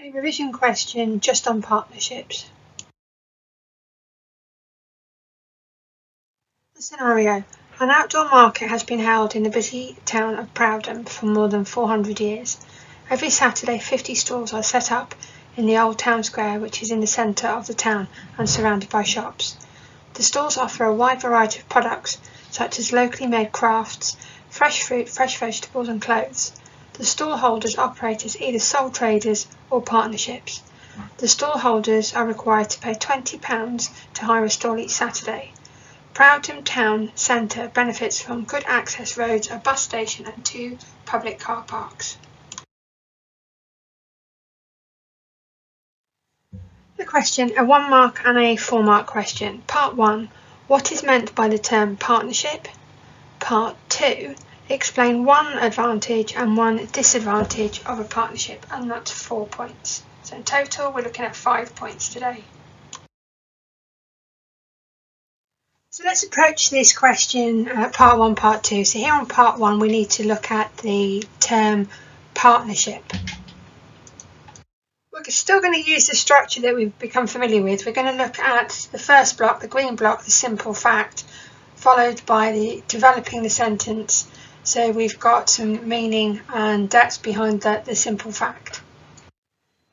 A revision question just on partnerships. The scenario: an outdoor market has been held in the busy town of Prowdham for more than 400 years. Every Saturday 50 stalls are set up in the old town square, which is in the centre of the town and surrounded by shops. The stalls offer a wide variety of products such as locally made crafts, fresh fruit, fresh vegetables and clothes. The stall holders operate as either sole traders or partnerships. The stall holders are required to pay £20 to hire a stall each Saturday. Prowdham Town Centre benefits from good access roads, a bus station and 2 public car parks. The question, a 1 mark and a 4 mark question. Part 1. What is meant by the term partnership? Part 2. Explain 1 advantage and 1 disadvantage of a partnership, and that's 4 points. So in total we're looking at 5 points today. So let's approach this question part 1, part 2. So here on part 1 we need to look at the term partnership. We're still going to use the structure that we've become familiar with. We're going to look at the first block, the green block, the simple fact, followed by the developing the sentence. So we've got some meaning and depth behind the simple fact.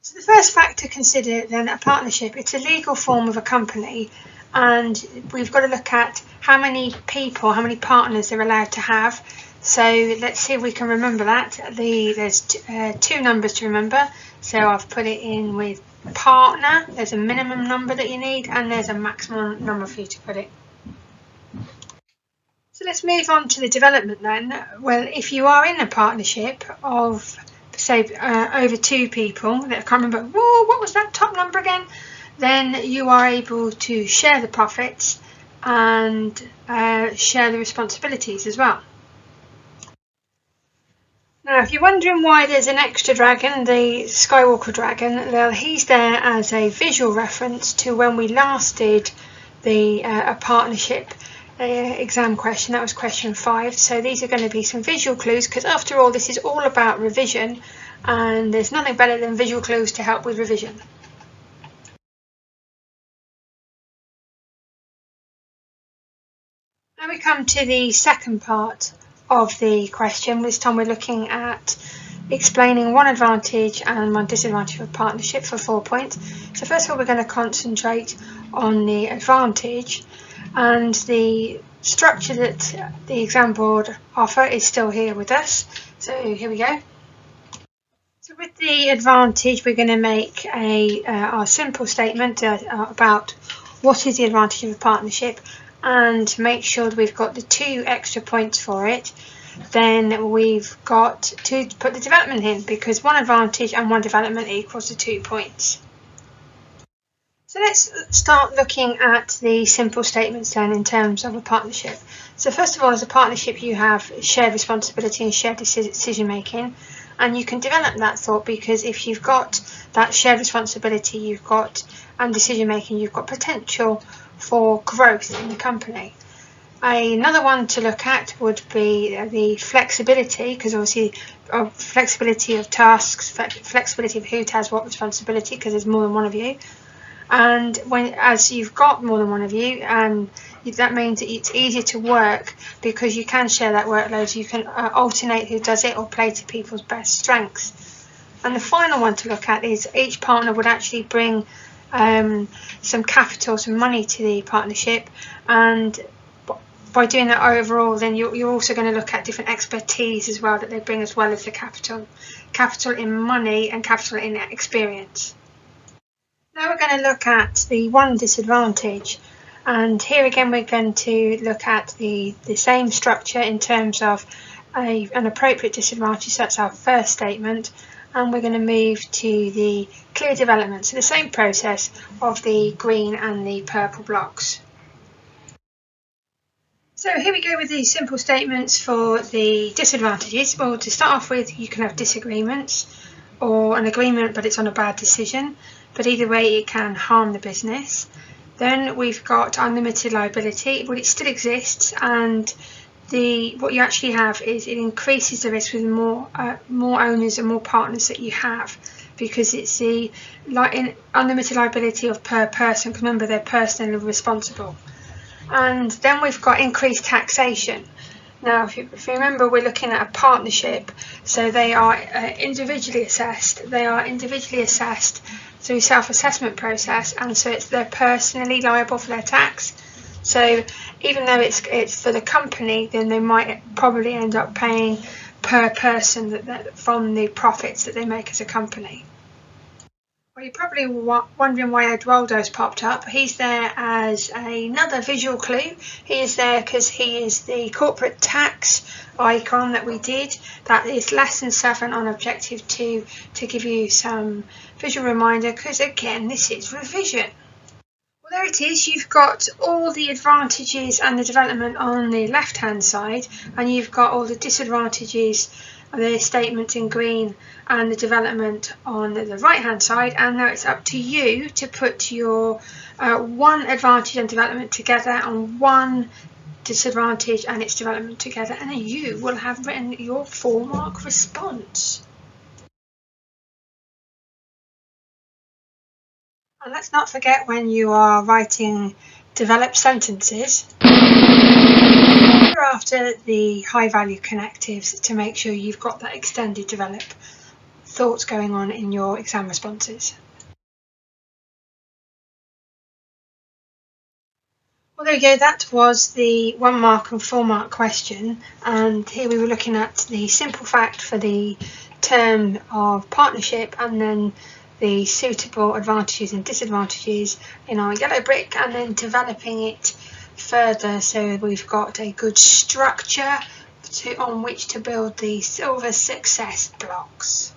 So the first fact to consider then, a partnership, it's a legal form of a company, and we've got to look at how many people, how many partners they're allowed to have. So let's see if we can remember that. There's 2 numbers to remember. So I've put it in with partner. There's a minimum number that you need and there's a maximum number for you to put it. So let's move on to the development then. Well, if you are in a partnership of, say, over 2 people, I can't remember, what was that top number again? Then you are able to share the profits and share the responsibilities as well. Now, if you're wondering why there's an extra dragon, the Skywalker dragon, well, he's there as a visual reference to when we last did a partnership exam question. That was question 5. So these are going to be some visual clues, because after all this is all about revision, and there's nothing better than visual clues to help with revision. Now we come to the second part of the question. This time we're looking at explaining 1 advantage and 1 disadvantage of a partnership for 4 points. So first of all we're going to concentrate on the advantage, and the structure that the exam board offer is still here with us. So here we go. So with the advantage we're going to make our simple statement about what is the advantage of a partnership, and make sure that we've got the 2 extra points for it. Then we've got to put the development in, because 1 advantage and 1 development equals to 2 points. So let's start looking at the simple statements then in terms of a partnership. So first of all, as a partnership you have shared responsibility and shared decision making, and you can develop that thought, because if you've got that shared responsibility and decision making, you've got potential for growth in the company. Another one to look at would be the flexibility, because obviously flexibility of tasks, flexibility of who has what responsibility, because there's more than one of you. And as you've got more than one of you, and that means that it's easier to work, because you can share that workload, you can alternate who does it or play to people's best strengths. And the final one to look at is each partner would actually bring some capital, some money to the partnership, and by doing that overall, then you're also going to look at different expertise as well that they bring, as well as the capital in money and capital in experience. Now we're going to look at the 1 disadvantage, and here again we're going to look at the same structure in terms of an appropriate disadvantage. So that's our first statement, and we're going to move to the clear development, so the same process of the green and the purple blocks. So here we go with the simple statements for the disadvantages. Well, to start off with, you can have disagreements or an agreement but it's on a bad decision, but either way it can harm the business. Then we've got unlimited liability. Well, it still exists, and what you actually have is it increases the risk with more owners and more partners that you have, because it's the unlimited liability of per person. Remember, they're personally responsible. And then we've got increased taxation. Now, if you remember, we're looking at a partnership, so they are individually assessed. They are individually assessed through self-assessment process, and so they're personally liable for their tax. So even though it's for the company, then they might probably end up paying per person from the profits that they make as a company. Well, you're probably wondering why Eduardo's popped up. He's there as another visual clue. He is there because he is the corporate tax icon that we did. That is lesson 7 on objective 2, to give you some visual reminder, because again, this is revision. Well, there it is. You've got all the advantages and the development on the left hand side, and you've got all the disadvantages, the statement in green, and the development on the right hand side. And now it's up to you to put your one advantage and development together and one disadvantage and its development together, and then you will have written your 4-mark response. And let's not forget, when you are writing developed sentences, after the high value connectives, to make sure you've got that extended develop thoughts going on in your exam responses. Well, there we go. That was the 1-mark and 4-mark question, and here we were looking at the simple fact for the term of partnership, and then the suitable advantages and disadvantages in our yellow brick, and then developing it further so we've got a good structure on which to build the silver success blocks.